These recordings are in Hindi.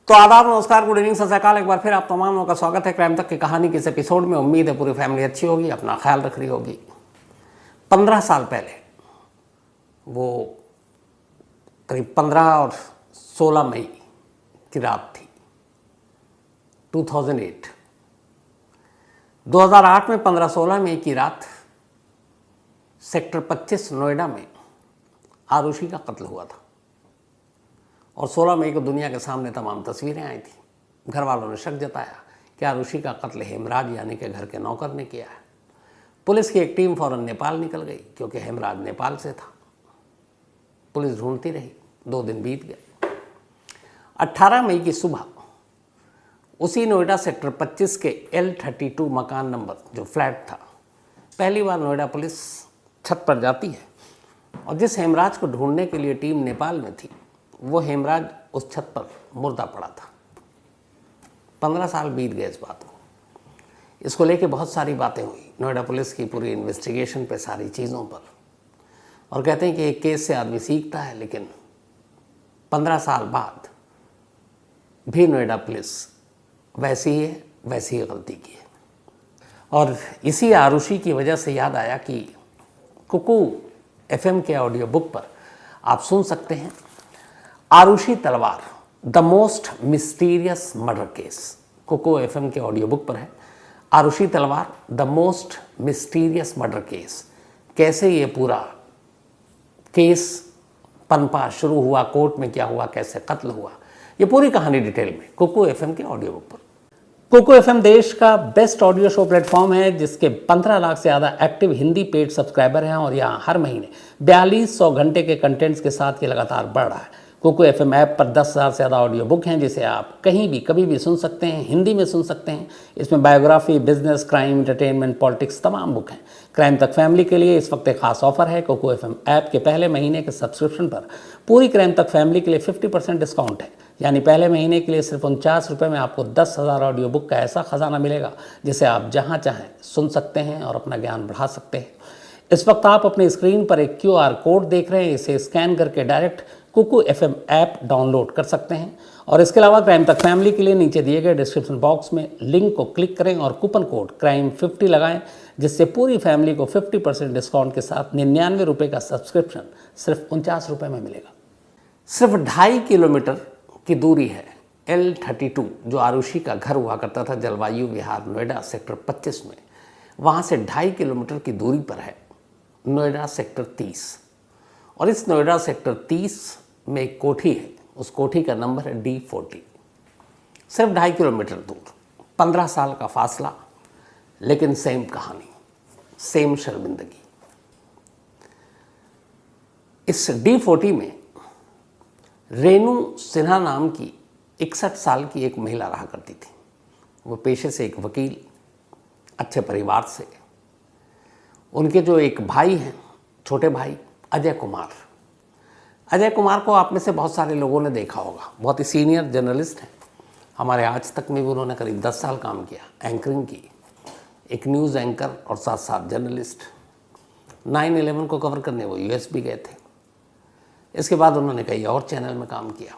तो आदाब, नमस्कार, गुड इवनिंग, सत श्री अकाल। एक बार फिर आप तमाम लोगों का स्वागत है क्राइम तक की कहानी के इस एपिसोड में। उम्मीद है पूरी फैमिली अच्छी होगी, अपना ख्याल रख रही होगी। 15 साल पहले, वो करीब 15 और 16 मई की रात थी, 2008 में 15-16 मई की रात सेक्टर 25 नोएडा में आरुषि का कत्ल हुआ था। और 16 मई को दुनिया के सामने तमाम तस्वीरें आई थी। घर वालों ने शक जताया कि आरुषि का कत्ल हेमराज यानी कि घर के नौकर ने किया है। पुलिस की एक टीम फौरन नेपाल निकल गई क्योंकि हेमराज नेपाल से था। पुलिस ढूंढती रही, 2 दिन बीत गए। 18 मई की सुबह उसी नोएडा सेक्टर 25 के L32 मकान नंबर जो फ्लैट था, पहली बार नोएडा पुलिस छत पर जाती है। और जिस हेमराज को ढूंढने के लिए टीम नेपाल में थी, वो हेमराज उस छत पर मुर्दा पड़ा था। 15 साल बीत गए इस बात को। इसको लेके बहुत सारी बातें हुई नोएडा पुलिस की पूरी इन्वेस्टिगेशन पे, सारी चीज़ों पर। और कहते हैं कि एक केस से आदमी सीखता है, लेकिन 15 साल बाद भी नोएडा पुलिस वैसी ही है, वैसी ही गलती की है। और इसी आरुषि की वजह से याद आया कि कुकू FM के ऑडियो बुक पर आप सुन सकते हैं Aarushi Talwar, the most mysterious murder case. Kuku FM के ऑडियो बुक पर है Aarushi Talwar, the most mysterious murder case. कैसे ये पूरा केस पनपा, शुरू हुआ, कोर्ट में क्या हुआ, कैसे कत्ल हुआ, ये पूरी कहानी डिटेल में कुकू FM के ऑडियो बुक पर। कुकू FM देश का बेस्ट ऑडियो शो प्लेटफॉर्म है, जिसके 15 लाख से ज़्यादा एक्टिव हिंदी पेड सब्सक्राइबर हैं। और यहाँ हर महीने 4200 घंटे के कंटेंट्स के साथ ये लगातार बढ़ रहा है। कुकू FM ऐप पर 10,000 से ज़्यादा ऑडियो बुक हैं, जिसे आप कहीं भी कभी भी सुन सकते हैं, हिंदी में सुन सकते हैं। इसमें biography, business, crime, entertainment, politics, तमाम बुक हैं। क्राइम तक फैमिली के लिए इस वक्त एक खास ऑफर है। कुकू FM ऐप के पहले महीने के सब्सक्रिप्शन पर पूरी क्राइम तक फैमिली के लिए 50% डिस्काउंट है। यानी पहले महीने के लिए सिर्फ 49 रुपये में आपको 10,000 ऑडियो बुक का ऐसा खजाना मिलेगा, जिसे आप जहाँ चाहें सुन सकते हैं और अपना ज्ञान बढ़ा सकते हैं। इस वक्त आप अपनी स्क्रीन पर एक QR कोड देख रहे हैं। इसे स्कैन करके direct Kuku FM app download कर सकते हैं। और इसके अलावा क्राइम तक फैमिली के लिए नीचे दिए गए डिस्क्रिप्शन बॉक्स में लिंक को क्लिक करें और कूपन कोड CRIME50 लगाएं, जिससे पूरी फैमिली को 50% डिस्काउंट के साथ 99 रुपये का सब्सक्रिप्शन सिर्फ 49 रुपये में मिलेगा। सिर्फ 2.5 किलोमीटर की दूरी है L32, जो आरुषि का घर हुआ करता था जलवायु विहार नोएडा सेक्टर 25 में। वहाँ से 2.5 किलोमीटर की दूरी पर है नोएडा सेक्टर 30। और इस नोएडा सेक्टर 30 में एक कोठी है, उस कोठी का नंबर है D40। सिर्फ 2.5 किलोमीटर दूर, 15 साल का फासला, लेकिन सेम कहानी, सेम शर्मिंदगी। इस D40 में रेणु सिन्हा नाम की 61 साल की एक महिला रहा करती थी। वो पेशे से एक वकील, अच्छे परिवार से। उनके जो एक भाई हैं, छोटे भाई अजय कुमार। अजय कुमार को आप में से बहुत सारे लोगों ने देखा होगा, बहुत ही सीनियर जर्नलिस्ट हैं। हमारे आज तक में भी उन्होंने करीब 10 साल काम किया, एंकरिंग की, एक न्यूज़ एंकर और साथ साथ जर्नलिस्ट। 9/11 को कवर करने वो US भी गए थे। इसके बाद उन्होंने कई और चैनल में काम किया।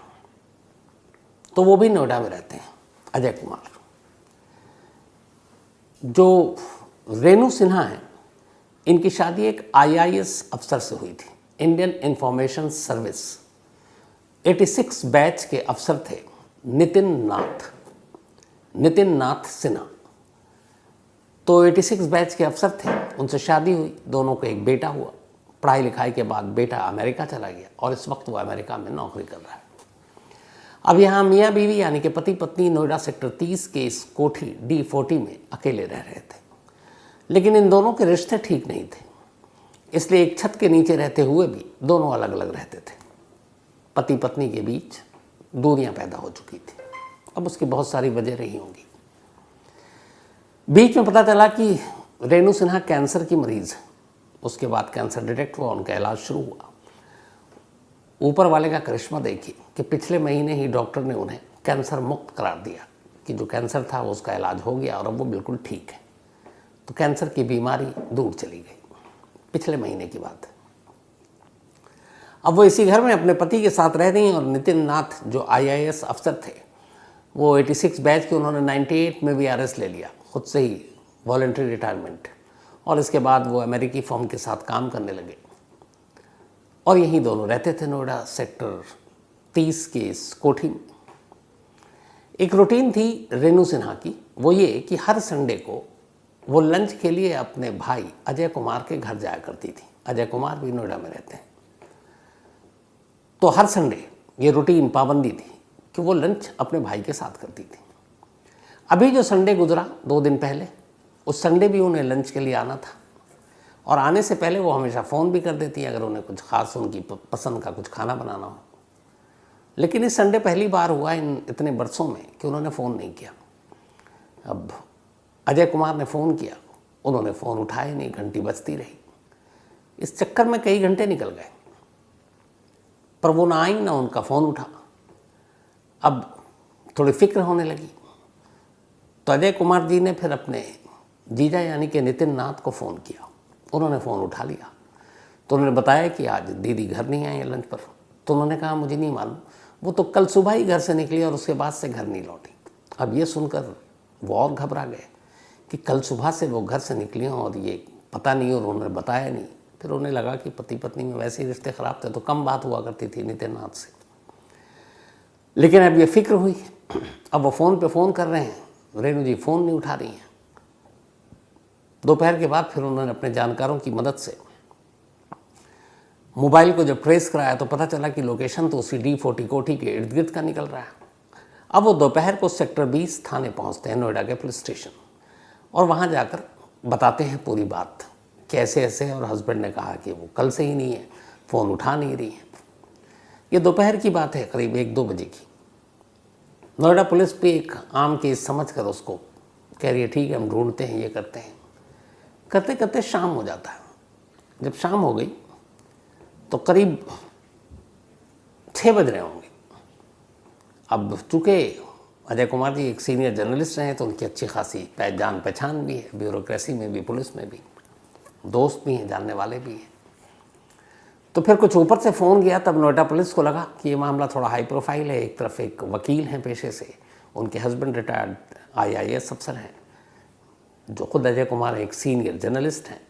तो वो भी नोएडा में रहते हैं, अजय कुमार। जो रेणु सिन्हा हैं, इनकी शादी एक IAS अफसर से हुई थी, इंडियन इंफॉर्मेशन सर्विस। 86 बैच के अफसर थे नितिन नाथ सिन्हा। तो 86 बैच के अफसर थे, उनसे शादी हुई, दोनों को एक बेटा हुआ। पढ़ाई लिखाई के बाद बेटा अमेरिका चला गया और इस वक्त वो अमेरिका में नौकरी कर रहा है। अब यहाँ मियाँ बीवी यानी कि पति पत्नी नोएडा सेक्टर 30 के इस कोठी D40 में अकेले रह रहे थे। लेकिन इन दोनों के रिश्ते ठीक नहीं थे, इसलिए एक छत के नीचे रहते हुए भी दोनों अलग अलग रहते थे। पति पत्नी के बीच दूरियां पैदा हो चुकी थी। अब उसकी बहुत सारी वजह रही होंगी। बीच में पता चला कि रेणु सिन्हा कैंसर की मरीज़ है। उसके बाद कैंसर डिटेक्ट हुआ, उनका इलाज शुरू हुआ। ऊपर वाले का करिश्मा देखिए कि पिछले महीने ही डॉक्टर ने उन्हें कैंसर मुक्त करार दिया, कि जो कैंसर था वो उसका इलाज हो गया और अब वो बिल्कुल ठीक है। तो कैंसर की बीमारी दूर चली गई, पिछले महीने की बात है। अब वो इसी घर में अपने पति के साथ रह रही हैं और नितिन नाथ जो IAS अफसर थे, वो 86 बैच के, उन्होंने 98 में भी अरेस्ट ले लिया, खुद से ही वॉलंटरी रिटायरमेंट, और इसके बाद वो अमेरिकी फर्म के साथ काम करने लगे और यहीं दोनों रहते थे, नोएडा सेक्टर 30 के इस कोठी में। एक रूटीन थी रेणु सिन्हा की, वो ये कि हर संडे को वो लंच के लिए अपने भाई अजय कुमार के घर जाया करती थी। अजय कुमार भी नोएडा में रहते हैं। तो हर संडे ये रूटीन, पाबंदी थी कि वो लंच अपने भाई के साथ करती थी। अभी जो संडे गुजरा 2 दिन पहले, उस संडे भी उन्हें लंच के लिए आना था, और आने से पहले वो हमेशा फ़ोन भी कर देती अगर उन्हें कुछ ख़ास उनकी पसंद का कुछ खाना बनाना हो। लेकिन इस संडे पहली बार हुआ इन इतने बरसों में कि उन्होंने फ़ोन नहीं किया। अब अजय कुमार ने फ़ोन किया, उन्होंने फ़ोन उठाया नहीं, घंटी बजती रही। इस चक्कर में कई घंटे निकल गए, पर वो ना आई ना उनका फ़ोन उठा। अब थोड़ी फिक्र होने लगी, तो अजय कुमार जी ने फिर अपने जीजा यानी कि नितिन नाथ को फ़ोन किया। उन्होंने फ़ोन उठा लिया, तो उन्होंने बताया कि आज दीदी घर नहीं आई है लंच पर। तो उन्होंने कहा मुझे नहीं मालूम, वो तो कल सुबह ही घर से निकली और उसके बाद से घर नहीं लौटी। अब ये सुनकर वो और घबरा गए कि कल सुबह से वो घर से निकली हों और ये पता नहीं, और उन्होंने बताया नहीं। फिर उन्हें लगा कि पति पत्नी में वैसे ही रिश्ते ख़राब थे, तो कम बात हुआ करती थी नितिन नाथ से। लेकिन अब ये फिक्र हुई। अब वो फ़ोन पे फ़ोन कर रहे हैं, रेणु जी फ़ोन नहीं उठा रही हैं। दोपहर के बाद फिर उन्होंने अपने जानकारों की मदद से मोबाइल को जब ट्रेस कराया तो पता चला कि लोकेशन तो उसी D40 कोठी के इर्द गिर्द का निकल रहा है। अब वो दोपहर को सेक्टर 20 थाने पहुंचते हैं, नोएडा के पुलिस स्टेशन, और वहाँ जाकर बताते हैं पूरी बात, कैसे ऐसे। और हस्बैंड ने कहा कि वो कल से ही नहीं है, फ़ोन उठा नहीं रही है। ये दोपहर की बात है, करीब 1-2 बजे की। नोएडा पुलिस भी एक आम केस समझ कर उसको कह रही है ठीक है हम ढूंढते हैं, ये करते हैं। करते करते शाम हो जाता है। जब शाम हो गई तो करीब 6 बज रहे होंगे। अब चूँकि अजय कुमार जी एक सीनियर जर्नलिस्ट रहे हैं तो उनकी अच्छी खासी जान पहचान भी है, ब्यूरोक्रेसी में भी, पुलिस में भी, दोस्त भी हैं, जानने वाले भी हैं। तो फिर कुछ ऊपर से फ़ोन गया, तब नोएडा पुलिस को लगा कि ये मामला थोड़ा हाई प्रोफाइल है। एक तरफ एक वकील हैं पेशे से, उनके हस्बैंड रिटायर्ड IAS अफसर हैं, जो खुद अजय कुमार एक सीनियर जर्नलिस्ट हैं।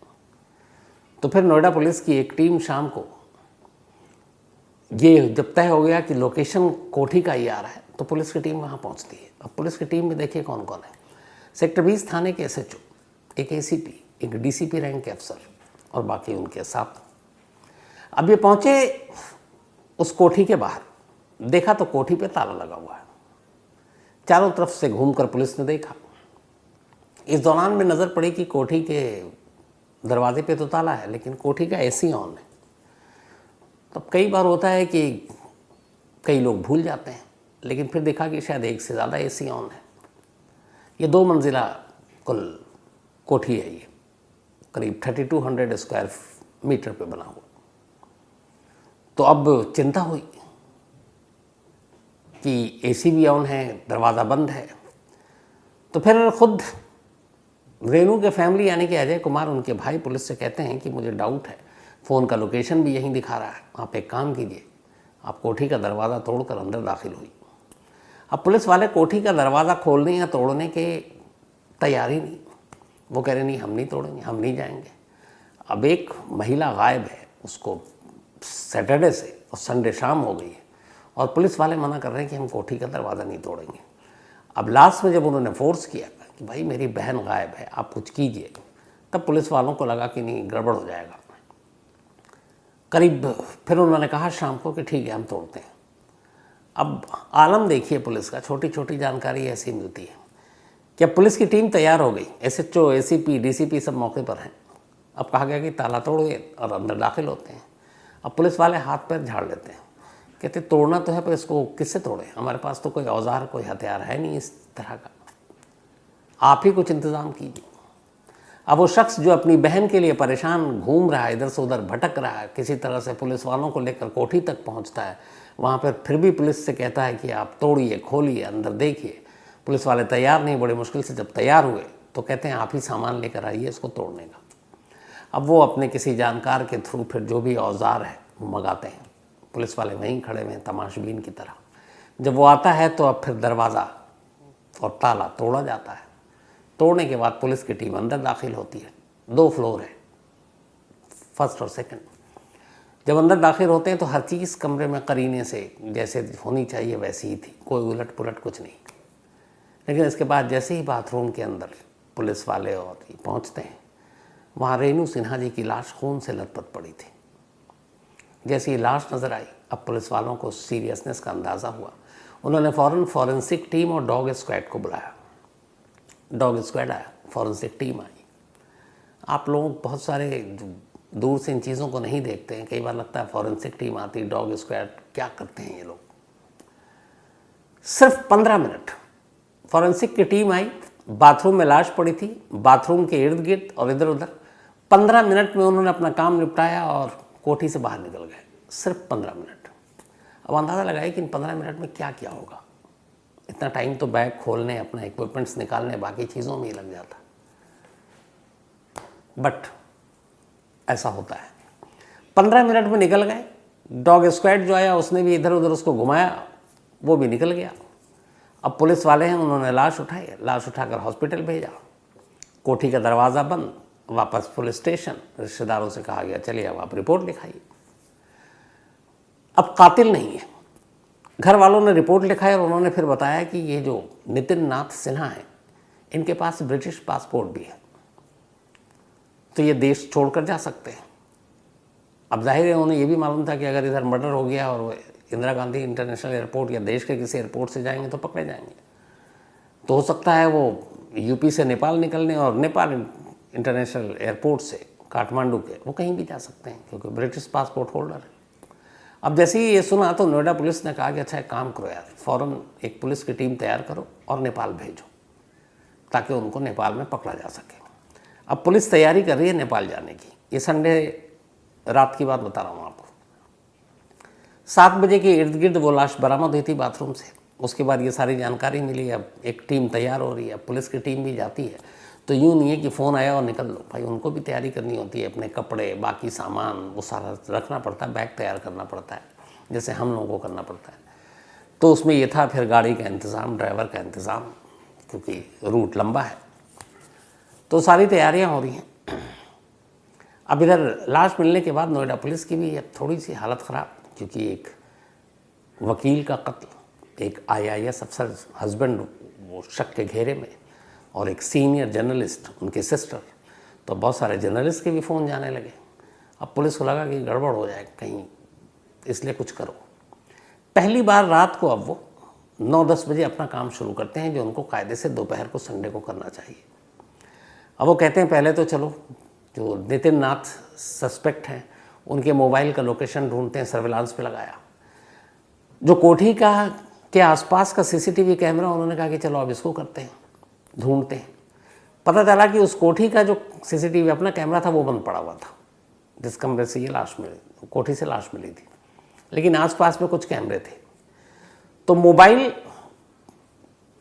तो फिर नोएडा पुलिस की एक टीम शाम को, ये जब तय हो गया कि लोकेशन कोठी का ही आ रहा है, तो पुलिस की टीम वहाँ पहुँचती है। अब पुलिस की टीम में देखिए कौन कौन है। सेक्टर 20 थाने के SHO, एक ACP, एक DCP रैंक के अफसर और बाकी उनके साथ। अब ये पहुँचे उस कोठी के बाहर, देखा तो कोठी पे ताला लगा हुआ है। चारों तरफ से घूमकर पुलिस ने देखा। इस दौरान में नज़र पड़ी कि कोठी के दरवाजे पे तो ताला है, लेकिन कोठी का AC ऑन है। तब कई बार होता है कि कई लोग भूल जाते हैं, लेकिन फिर देखा कि शायद एक से ज़्यादा AC ऑन है। ये 2 मंजिला कुल कोठी है, ये करीब 3200 स्क्वायर मीटर पे बना हुआ। तो अब चिंता हुई कि AC भी ऑन है, दरवाज़ा बंद है। तो फिर खुद रेणु के फैमिली यानी कि अजय कुमार, उनके भाई, पुलिस से कहते हैं कि मुझे डाउट है, फ़ोन का लोकेशन भी यहीं दिखा रहा है, आप एक काम कीजिए, आप कोठी का दरवाज़ा तोड़कर अंदर दाखिल हुई। अब पुलिस वाले कोठी का दरवाज़ा खोलने या तोड़ने के तैयारी नहीं। वो कह रहे नहीं हम नहीं तोड़ेंगे, हम नहीं जाएंगे। अब एक महिला गायब है, उसको सैटरडे से और संडे शाम हो गई है, और पुलिस वाले मना कर रहे हैं कि हम कोठी का दरवाज़ा नहीं तोड़ेंगे। अब लास्ट में जब उन्होंने फोर्स किया कि भाई मेरी बहन गायब है, आप कुछ कीजिए, तब पुलिस वालों को लगा कि नहीं गड़बड़ हो जाएगा। करीब फिर उन्होंने कहा शाम को कि ठीक है हम तोड़ते हैं। अब आलम देखिए पुलिस का, छोटी छोटी जानकारी ऐसी मिलती है कि अब पुलिस की टीम तैयार हो गई, SHO, ACP, DCP सब मौके पर हैं। अब कहा गया कि ताला तोड़िए और अंदर दाखिल होते हैं। अब पुलिस वाले हाथ पैर झाड़ लेते हैं, कहते तोड़ना तो है पर इसको किससे तोड़े, हमारे पास तो कोई औजार, कोई हथियार है नहीं इस तरह का, आप ही कुछ इंतज़ाम कीजिए। अब वो शख्स जो अपनी बहन के लिए परेशान घूम रहा है, इधर से उधर भटक रहा है, किसी तरह से पुलिस वालों को लेकर कोठी तक पहुंचता है, वहाँ पर फिर भी पुलिस से कहता है कि आप तोड़िए, खोलिए, अंदर देखिए। पुलिस वाले तैयार नहीं, बड़ी मुश्किल से जब तैयार हुए तो कहते हैं आप ही सामान लेकर आइए इसको तोड़ने का। अब वो अपने किसी जानकार के थ्रू फिर जो भी औजार है वो मंगाते हैं। पुलिस वाले वहीं खड़े हुए हैं तमाशबीन की तरह। जब वो आता है तो अब फिर दरवाज़ा और ताला तोड़ा जाता है। तोड़ने के बाद पुलिस की टीम अंदर दाखिल होती है। 2 फ्लोर है, फर्स्ट और सेकंड। जब अंदर दाखिल होते हैं तो हर चीज़ कमरे में करीने से जैसे होनी चाहिए वैसी ही थी, कोई उलट पुलट कुछ नहीं। लेकिन इसके बाद जैसे ही बाथरूम के अंदर पुलिस वाले और ये पहुँचते हैं, वहाँ रेणु सिन्हा जी की लाश खून से लथपथ पड़ी थी। जैसे ही लाश नज़र आई, अब पुलिस वालों को सीरियसनेस का अंदाज़ा हुआ। उन्होंने फ़ौरन फॉरेंसिक टीम और डॉग स्क्वाड को बुलाया। डॉग स्क्वाड आया, फॉरेंसिक टीम आई। आप लोग बहुत सारे दूर से इन चीज़ों को नहीं देखते हैं, कई बार लगता है फॉरेंसिक टीम आती, डॉग स्क्वाड क्या करते हैं ये लोग। सिर्फ 15 मिनट फॉरेंसिक की टीम आई, बाथरूम में लाश पड़ी थी, बाथरूम के इर्द गिर्द और इधर उधर। 15 मिनट में उन्होंने अपना काम निपटाया और कोठी से बाहर निकल गए। सिर्फ 15 मिनट। अब अंदाज़ा लगाइए कि इन 15 मिनट में क्या क्या होगा। इतना टाइम तो बैग खोलने, अपना इक्विपमेंट्स निकालने, बाकी चीज़ों में ही लग जाता। बट ऐसा होता है। 15 मिनट में निकल गए। डॉग स्क्वाड जो आया उसने भी इधर उधर उसको घुमाया, वो भी निकल गया। अब पुलिस वाले हैं, उन्होंने लाश उठाई, लाश उठाकर हॉस्पिटल भेजा। कोठी का दरवाज़ा बंद, वापस पुलिस स्टेशन। रिश्तेदारों से कहा गया चलिए अब आप रिपोर्ट लिखाइए। अब कातिल नहीं है। घर वालों ने रिपोर्ट लिखाई और उन्होंने फिर बताया कि ये जो नितिन नाथ सिन्हा है, इनके पास ब्रिटिश पासपोर्ट भी है, तो ये देश छोड़कर जा सकते हैं। अब जाहिर है उन्हें ये भी मालूम था कि अगर इधर मर्डर हो गया और वो इंदिरा गांधी इंटरनेशनल एयरपोर्ट या देश के किसी एयरपोर्ट से जाएंगे तो पकड़े जाएंगे। तो हो सकता है वो यूपी से नेपाल निकलने और नेपाल इंटरनेशनल एयरपोर्ट से काठमांडू के वो कहीं भी जा सकते हैं, क्योंकि ब्रिटिश पासपोर्ट होल्डर है। अब जैसे ही ये सुना तो नोएडा पुलिस ने कहा कि अच्छा एक काम करो यार, फ़ौरन एक पुलिस की टीम तैयार करो और नेपाल भेजो, ताकि उनको नेपाल में पकड़ा जा सके। अब पुलिस तैयारी कर रही है नेपाल जाने की। ये संडे रात की बात बता रहा हूँ आपको। 7 बजे के इर्द गिर्द वो लाश बरामद हुई थी बाथरूम से। उसके बाद ये सारी जानकारी मिली। अब एक टीम तैयार हो रही है, पुलिस की टीम भी जाती है। तो यूँ नहीं है कि फ़ोन आया और निकल लो, भाई उनको भी तैयारी करनी होती है। अपने कपड़े, बाकी सामान वो सारा रखना पड़ता है, बैग तैयार करना पड़ता है, जैसे हम लोगों को करना पड़ता है। तो उसमें ये था, फिर गाड़ी का इंतज़ाम, ड्राइवर का इंतज़ाम, क्योंकि रूट लंबा है। तो सारी तैयारियां हो रही हैं। अब इधर लाश मिलने के बाद नोएडा पुलिस की भी अब थोड़ी सी हालत ख़राब, क्योंकि एक वकील का कत्ल, एक IAS अफसर हस्बैंड वो शक के घेरे में, और एक सीनियर जर्नलिस्ट उनके सिस्टर। तो बहुत सारे जर्नलिस्ट के भी फ़ोन जाने लगे। अब पुलिस को लगा कि गड़बड़ हो जाए कहीं, इसलिए कुछ करो। पहली बार रात को अब वो 9-10 बजे अपना काम शुरू करते हैं, जो उनको कायदे से दोपहर को संडे को करना चाहिए। अब वो कहते हैं पहले तो चलो जो नितिन नाथ सस्पेक्ट हैं उनके मोबाइल का लोकेशन ढूंढते हैं, सर्विलांस पे लगाया। जो कोठी का के आसपास का CCTV कैमरा, उन्होंने कहा कि चलो अब इसको करते हैं, ढूंढते हैं। पता चला कि उस कोठी का जो CCTV अपना कैमरा था वो बंद पड़ा हुआ था, जिस कमरे से ये लाश मिली, कोठी से लाश मिली थी। लेकिन आसपास में कुछ कैमरे थे। तो मोबाइल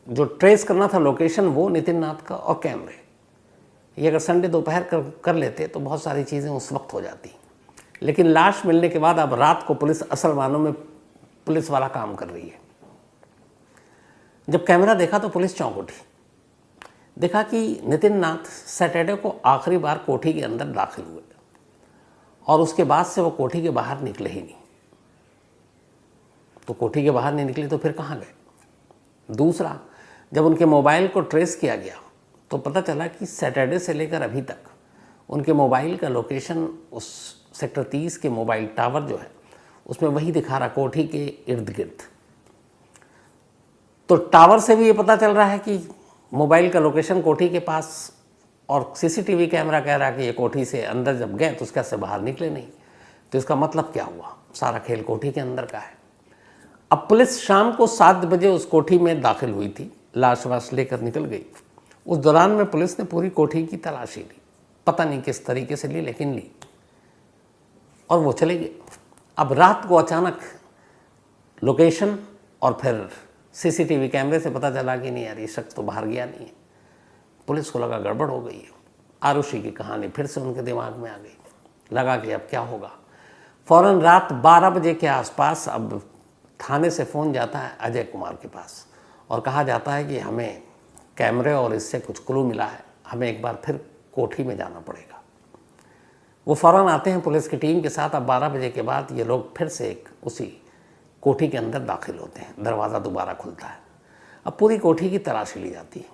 जो ट्रेस करना था लोकेशन, वो नितिन नाथ का, और कैमरे, ये अगर संडे दोपहर कर लेते तो बहुत सारी चीज़ें उस वक्त हो जाती। लेकिन लाश मिलने के बाद अब रात को पुलिस असल मानों में पुलिस वाला काम कर रही है। जब कैमरा देखा तो पुलिस चौंक उठी। देखा कि नितिन नाथ सैटरडे को आखिरी बार कोठी के अंदर दाखिल हुए और उसके बाद से वो कोठी के बाहर निकले ही नहीं। तो कोठी के बाहर नहीं निकले तो फिर कहाँ गए? दूसरा, जब उनके मोबाइल को ट्रेस किया गया तो पता चला कि सैटरडे से लेकर अभी तक उनके मोबाइल का लोकेशन उस सेक्टर 30 के मोबाइल टावर जो है उसमें वही दिखा रहा, कोठी के इर्द गिर्द। तो टावर से भी ये पता चल रहा है कि मोबाइल का लोकेशन कोठी के पास, और CCTV कैमरा कह रहा कि ये कोठी से अंदर जब गए तो उसका से बाहर निकले नहीं। तो इसका मतलब क्या हुआ? सारा खेल कोठी के अंदर का है। अब पुलिस शाम को 7 बजे उस कोठी में दाखिल हुई थी, लाश वाश लेकर निकल गई। उस दौरान में पुलिस ने पूरी कोठी की तलाशी ली, पता नहीं किस तरीके से ली, लेकिन ली, और वो चले गए। अब रात को अचानक लोकेशन और फिर CCTV कैमरे से पता चला कि नहीं यार, ये शख्स तो बाहर गया नहीं है। पुलिस को लगा गड़बड़ हो गई है। आरुषि की कहानी फिर से उनके दिमाग में आ गई। लगा कि अब क्या होगा। फ़ौरन रात 12 बजे के आसपास अब थाने से फ़ोन जाता है अजय कुमार के पास और कहा जाता है कि हमें कैमरे और इससे कुछ क्लू मिला है, हमें एक बार फिर कोठी में जाना पड़ेगा। वो फ़ौरन आते हैं पुलिस की टीम के साथ। अब 12 बजे के बाद ये लोग फिर से उसी कोठी के अंदर दाखिल होते हैं। दरवाज़ा दोबारा खुलता है। अब पूरी कोठी की तलाशी ली जाती है,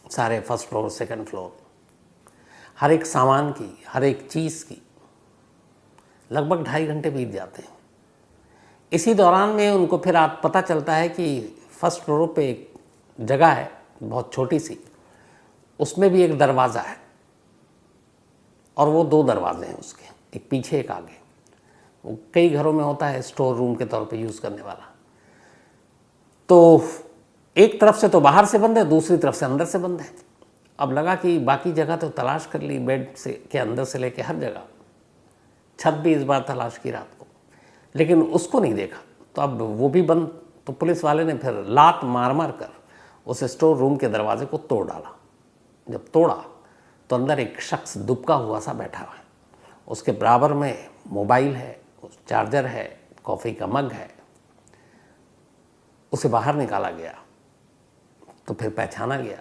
सारे फर्स्ट फ्लोर, सेकंड फ्लोर, हर एक सामान की, हर एक चीज़ की। लगभग 2.5 घंटे बीत जाते हैं। इसी दौरान में उनको फिर पता चलता है कि फर्स्ट फ्लोर पे एक जगह है बहुत छोटी सी, उसमें भी एक दरवाज़ा है और वो 2 दरवाजे हैं उसके, एक पीछे एक आगे। वो कई घरों में होता है स्टोर रूम के तौर पे यूज़ करने वाला। तो एक तरफ से तो बाहर से बंद है, दूसरी तरफ से अंदर से बंद है। अब लगा कि बाकी जगह तो तलाश कर ली, बेड से के अंदर से लेके हर जगह, छत भी इस बार तलाश की रात को, लेकिन उसको नहीं देखा। तो अब वो भी बंद। तो पुलिस वाले ने फिर लात मार मार कर उस स्टोर रूम के दरवाजे को तोड़ डाला। जब तोड़ा तो अंदर एक शख्स दुबका हुआ सा बैठा हुआ है। उसके बराबर में मोबाइल है, चार्जर है, कॉफ़ी का मग है। उसे बाहर निकाला गया तो फिर पहचाना गया।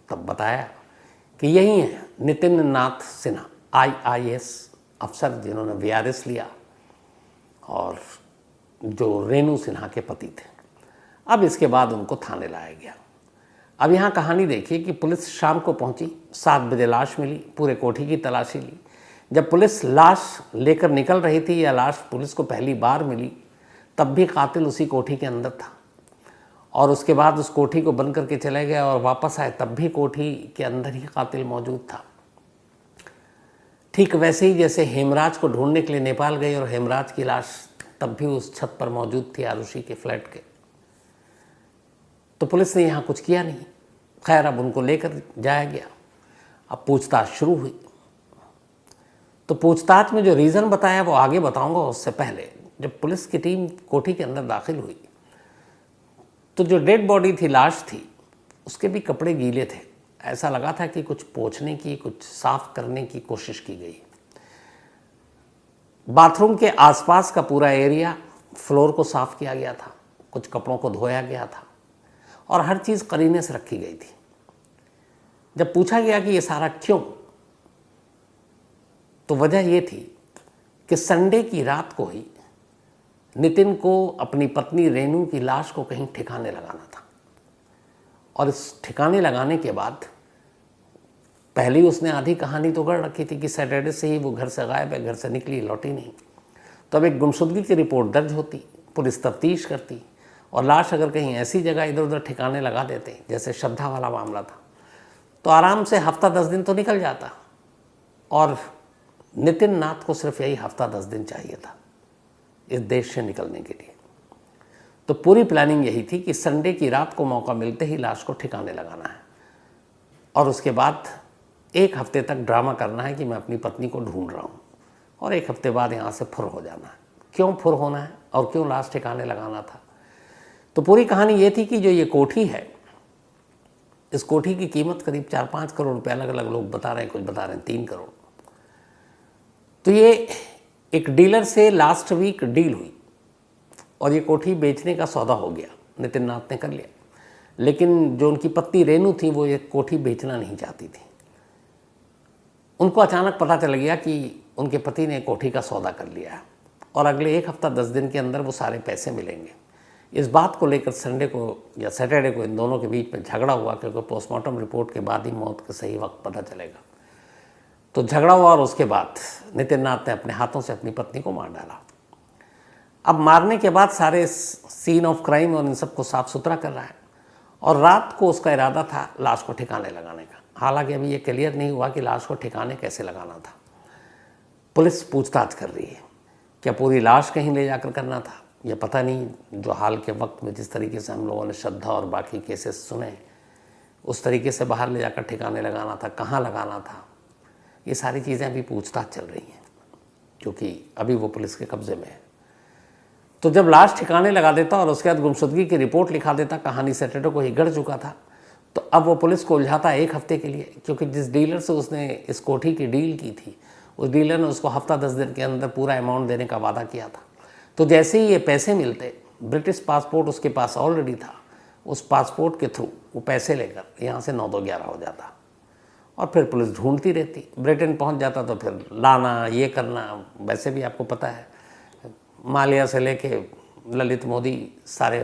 तब बताया कि यही है नितिन नाथ सिन्हा, IAS अफसर जिन्होंने VRS लिया और जो रेणु सिन्हा के पति थे। अब इसके बाद उनको थाने लाया गया। अब यहाँ कहानी देखिए कि पुलिस शाम को पहुँची, 7 बजे लाश मिली, पूरे कोठी की तलाशी ली। जब पुलिस लाश लेकर निकल रही थी या लाश पुलिस को पहली बार मिली, तब भी कातिल उसी कोठी के अंदर था। और उसके बाद उस कोठी को बंद करके चले गए और वापस आए, तब भी कोठी के अंदर ही कातिल मौजूद था। ठीक वैसे ही जैसे हेमराज को ढूंढने के लिए नेपाल गए और हेमराज की लाश तब भी उस छत पर मौजूद थी आरुषि के फ्लैट के। तो पुलिस ने यहाँ कुछ किया नहीं। खैर, अब उनको लेकर जाया गया। अब पूछताछ शुरू हुई। तो पूछताछ में जो रीज़न बताया वो आगे बताऊंगा। उससे पहले जब पुलिस की टीम कोठी के अंदर दाखिल हुई तो जो डेड बॉडी थी, लाश थी, उसके भी कपड़े गीले थे। ऐसा लगा था कि कुछ पोंछने की, कुछ साफ करने की कोशिश की गई। बाथरूम के आसपास का पूरा एरिया, फ्लोर को साफ किया गया था, कुछ कपड़ों को धोया गया था और हर चीज़ करीने से रखी गई थी। जब पूछा गया कि ये सारा क्यों, तो वजह ये थी कि संडे की रात को ही नितिन को अपनी पत्नी रेणु की लाश को कहीं ठिकाने लगाना था। और इस ठिकाने लगाने के बाद पहले ही उसने आधी कहानी तो गढ़ रखी थी कि सैटरडे से ही वो घर से गायब है, घर से निकली, लौटी नहीं। तो अब एक गुमशुदगी की रिपोर्ट दर्ज होती, पुलिस तफ्तीश करती और लाश अगर कहीं ऐसी जगह इधर उधर ठिकाने लगा देते जैसे श्रद्धा वाला मामला था, तो आराम से हफ्ता 10 दिन तो निकल जाता। और नितिन नाथ को सिर्फ यही हफ्ता 10 दिन चाहिए था इस देश से निकलने के लिए। तो पूरी प्लानिंग यही थी कि संडे की रात को मौका मिलते ही लाश को ठिकाने लगाना है और उसके बाद 1 हफ्ते तक ड्रामा करना है कि मैं अपनी पत्नी को ढूंढ रहा हूँ और 1 हफ्ते बाद यहाँ से फुर हो जाना है। क्यों फुर होना है और क्यों लाश ठिकाने लगाना था? तो पूरी कहानी ये थी कि जो ये कोठी है, इस कोठी की कीमत करीब 4-5 करोड़ रुपये, अलग अलग लोग बता रहे हैं, कुछ बता रहे हैं 3 करोड़। तो ये एक डीलर से लास्ट वीक डील हुई और ये कोठी बेचने का सौदा हो गया, नितिन नाथ ने कर लिया। लेकिन जो उनकी पत्नी रेणु थी वो ये कोठी बेचना नहीं चाहती थी। उनको अचानक पता चल गया कि उनके पति ने कोठी का सौदा कर लिया है और अगले 1 हफ्ता 10 दिन के अंदर वो सारे पैसे मिलेंगे। इस बात को लेकर संडे को या सैटरडे को इन दोनों के बीच में झगड़ा हुआ, क्योंकि पोस्टमार्टम रिपोर्ट के बाद ही मौत का सही वक्त पता चलेगा। तो झगड़ा हुआ और उसके बाद नितिन नाथ ने अपने हाथों से अपनी पत्नी को मार डाला। अब मारने के बाद सारे सीन ऑफ क्राइम और इन सबको साफ सुथरा कर रहा है और रात को उसका इरादा था लाश को ठिकाने लगाने का। हालांकि अभी ये क्लियर नहीं हुआ कि लाश को ठिकाने कैसे लगाना था। पुलिस पूछताछ कर रही है, क्या पूरी लाश कहीं ले जाकर करना था, ये पता नहीं। जो हाल के वक्त में जिस तरीके से हम लोगों ने श्रद्धा और बाकी केसेस सुने, उस तरीके से बाहर ले जाकर ठिकाने लगाना था, कहाँ लगाना था, ये सारी चीज़ें अभी पूछताछ चल रही हैं, क्योंकि अभी वो पुलिस के कब्ज़े में है। तो जब लाश ठिकाने लगा देता और उसके बाद गुमशुदगी की रिपोर्ट लिखा देता, कहानी सैटरडे को ही गढ़ चुका था, तो अब वो पुलिस को उलझाता 1 हफ्ते के लिए, क्योंकि जिस डीलर से उसने इस कोठी की डील की थी, उस डीलर ने उसको हफ्ता 10 दिन के अंदर पूरा अमाउंट देने का वादा किया था। तो जैसे ही ये पैसे मिलते, ब्रिटिश पासपोर्ट उसके पास ऑलरेडी था, उस पासपोर्ट के थ्रू वो पैसे लेकर यहाँ से 9-2-11 हो जाता और फिर पुलिस ढूंढती रहती। ब्रिटेन पहुँच जाता तो फिर लाना, ये करना। वैसे भी आपको पता है माल्या से लेके ललित मोदी सारे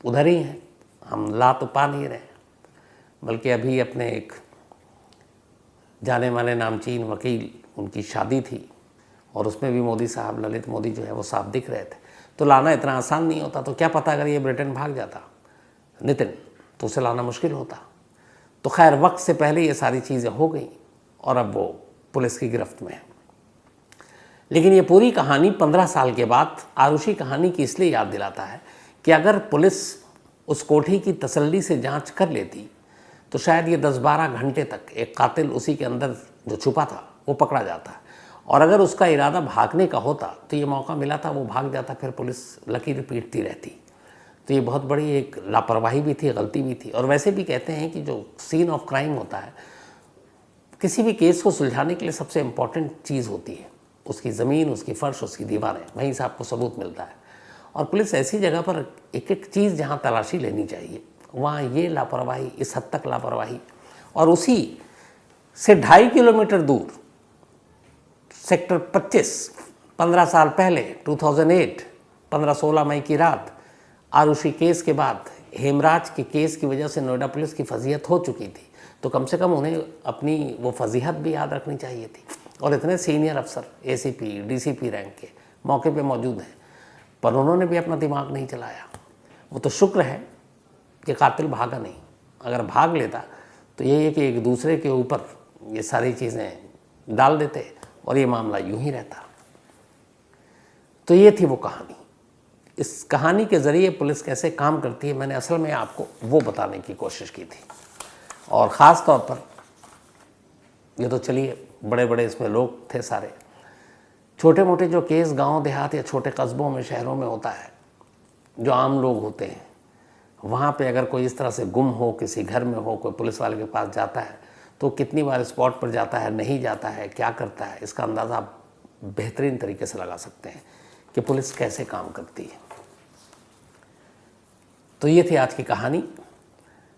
उधर ही हैं, हम ला तो पा नहीं रहे। बल्कि अभी अपने एक जाने माने नामचीन वकील, उनकी शादी थी और उसमें भी मोदी साहब, ललित मोदी जो है वो साफ दिख रहे थे। तो लाना इतना आसान नहीं होता। तो क्या पता अगर ये ब्रिटेन भाग जाता नितिन तो उसे लाना मुश्किल होता। तो खैर वक्त से पहले ये सारी चीज़ें हो गई और अब वो पुलिस की गिरफ्त में है। लेकिन ये पूरी कहानी 15 साल के बाद आरुषि कहानी की इसलिए याद दिलाता है कि अगर पुलिस उस कोठी की तसल्ली से जांच कर लेती तो शायद ये 10-12 घंटे तक एक कातिल उसी के अंदर जो छुपा था वो पकड़ा जाता। और अगर उसका इरादा भागने का होता तो ये मौका मिला था, वो भाग जाता, फिर पुलिस लकीर पीटती रहती। तो ये बहुत बड़ी एक लापरवाही भी थी, गलती भी थी। और वैसे भी कहते हैं कि जो सीन ऑफ क्राइम होता है, किसी भी केस को सुलझाने के लिए सबसे इम्पॉर्टेंट चीज़ होती है उसकी ज़मीन, उसकी फ़र्श, उसकी दीवारें। वहीं से आपको सबूत मिलता है। और पुलिस ऐसी जगह पर एक एक चीज़ जहाँ तलाशी लेनी चाहिए वहाँ ये लापरवाही, इस हद तक लापरवाही। और उसी से 2.5 किलोमीटर दूर सेक्टर 25, 15 साल पहले 2008, 15-16 मई की रात आरुषि केस के बाद हेमराज के केस की वजह से नोएडा पुलिस की फजीहत हो चुकी थी। तो कम से कम उन्हें अपनी वो फजीहत भी याद रखनी चाहिए थी। और इतने सीनियर अफसर ACP, DCP रैंक के मौके पे मौजूद हैं, पर उन्होंने भी अपना दिमाग नहीं चलाया। वो तो शुक्र है कि कातिल भागा नहीं। अगर भाग लेता तो ये है कि एक दूसरे के ऊपर ये सारी चीज़ें डाल देते और ये मामला यूं ही रहता। तो ये थी वो कहानी। इस कहानी के ज़रिए पुलिस कैसे काम करती है मैंने असल में आपको वो बताने की कोशिश की थी। और ख़ास तौर पर ये तो चलिए बड़े बड़े इसमें लोग थे सारे, छोटे मोटे जो केस गांव देहात या छोटे कस्बों में, शहरों में होता है, जो आम लोग होते हैं, वहाँ पे अगर कोई इस तरह से गुम हो, किसी घर में हो, कोई पुलिस वाले के पास जाता है तो कितनी बार स्पॉट पर जाता है, नहीं जाता है, क्या करता है, इसका अंदाज़ा आप बेहतरीन तरीके से लगा सकते हैं कि पुलिस कैसे काम करती है। तो ये थी आज की कहानी।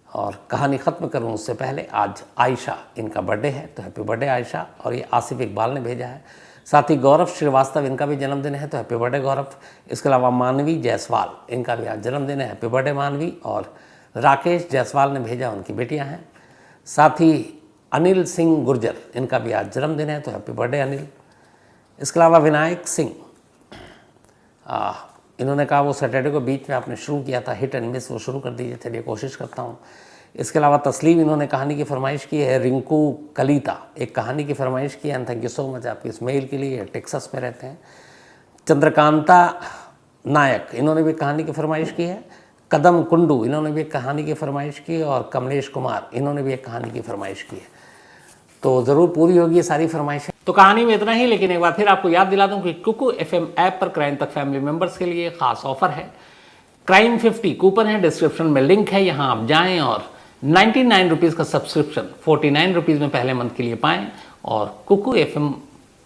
और कहानी ख़त्म करूँ उससे पहले आज आयशा, इनका बर्थडे है, तो हैप्पी बर्थडे आयशा। और ये आसिफ इकबाल ने भेजा है। साथ ही गौरव श्रीवास्तव, इनका भी जन्मदिन है, तो हैप्पी बर्थडे गौरव। इसके अलावा मानवी जायसवाल, इनका भी आज जन्मदिन है, हैप्पी बर्थडे मानवी। और राकेश जायसवाल ने भेजा, उनकी बेटियां हैं। साथ ही अनिल सिंह गुर्जर, इनका भी आज जन्मदिन है, तो हैप्पी बर्थडे अनिल। इसके अलावा विनायक सिंह, इन्होंने कहा वो सैटरडे को बीच में आपने शुरू किया था, हिट एंड मिस, वो शुरू कर दीजिए। चलिए कोशिश करता हूँ। इसके अलावा तस्लीम, इन्होंने कहानी की फरमाइश की है। रिंकू कलीता एक कहानी की फरमाइश की है। थैंक यू सो मच आपकी इस मेल के लिए। टेक्सास में रहते हैं। चंद्रकांता नायक, इन्होंने भी कहानी की फरमाइश की है। कदम कुंडू, इन्होंने भी एक कहानी की फरमाइश की है। और कमलेश कुमार, इन्होंने भी एक कहानी की फरमाइश की है। तो ज़रूर पूरी होगी ये सारी फरमाइशें। तो कहानी में इतना ही, लेकिन एक बार फिर आपको याद दिला दूं कि कुकू FM ऐप पर क्राइम तक फैमिली मेंबर्स के लिए खास ऑफर है। क्राइम 50 कूपन है, डिस्क्रिप्शन में लिंक है, यहाँ आप जाएं और 99 रुपीज़ का सब्सक्रिप्शन 49 रुपीज़ में पहले मंथ के लिए पाएं और कुकू FM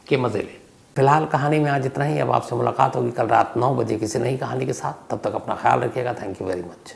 के मज़े लें। फिलहाल कहानी में आज इतना ही। अब आपसे मुलाकात होगी कल रात 9 बजे किसी नई कहानी के साथ। तब तक अपना ख्याल रखिएगा। Thank you very much.